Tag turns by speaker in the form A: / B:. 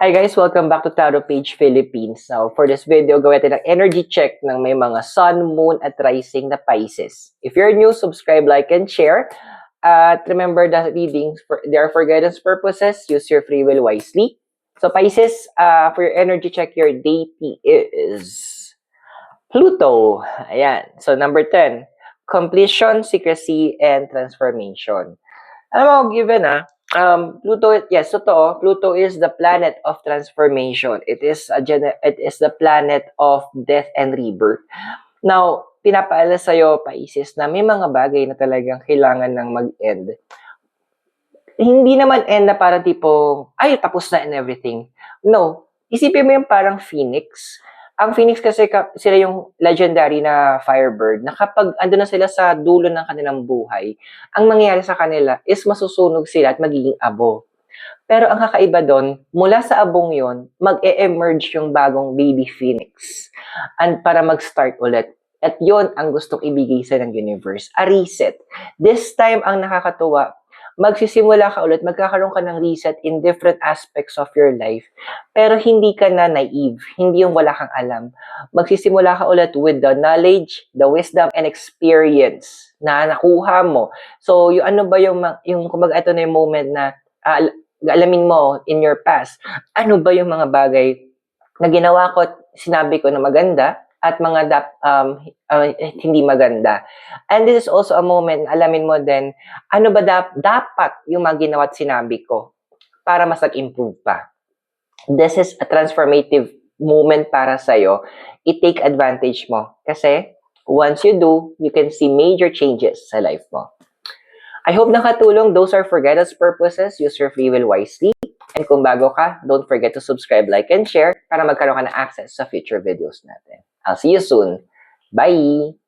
A: Hi guys, welcome back to Tarot Page Philippines. Now, for this video, gawin natin ang energy check ng may mga Sun, Moon, at Rising na Pisces. If you're new, subscribe, like, and share. At remember that readings, they are for guidance purposes. Use your free will wisely. So Pisces, for your energy check, your deity is Pluto. Ayan. So number 10, completion, secrecy, and transformation. Alam mo, given Pluto, yes, totoo, Pluto is the planet of transformation. It is the planet of death and rebirth. Now, pinapaalala sa'yo, Pisces, na may mga bagay na talagang kailangan ng mag-end. Hindi naman end na parang tipo, ay, tapos na and everything. No. Isipin mo yung parang phoenix. Ang phoenix kasi sila yung legendary na firebird na kapag ando na sila sa dulo ng kanilang buhay, ang mangyayari sa kanila is masusunog sila at magiging abo. Pero ang kakaiba doon, mula sa abong yon, mag-e-emerge yung bagong baby phoenix and para mag-start ulit. At yon ang gustong ibigay sa ng universe, a reset. This time, ang nakakatuwa, magsisimula ka ulit, magkakaroon ka ng reset in different aspects of your life. Pero hindi ka na naive, hindi yung wala kang alam. Magsisimula ka ulit with the knowledge, the wisdom, and experience na nakuha mo. So, yung ano ba yung kumbaga ito na yung moment na alamin mo in your past, ano ba yung mga bagay na ginawa ko at sinabi ko na maganda, at mga hindi maganda. And this is also a moment, alamin mo din, ano ba dapat yung mga ginawa at sinabi ko para mas nag-improve pa. This is a transformative moment para sa'yo. I-take advantage mo. Kasi once you do, you can see major changes sa life mo. I hope nakatulong. Those are for guidance purposes. Use your free will wisely. And kung bago ka, don't forget to subscribe, like, and share para magkaroon ka ng access sa future videos natin. I'll see you soon. Bye!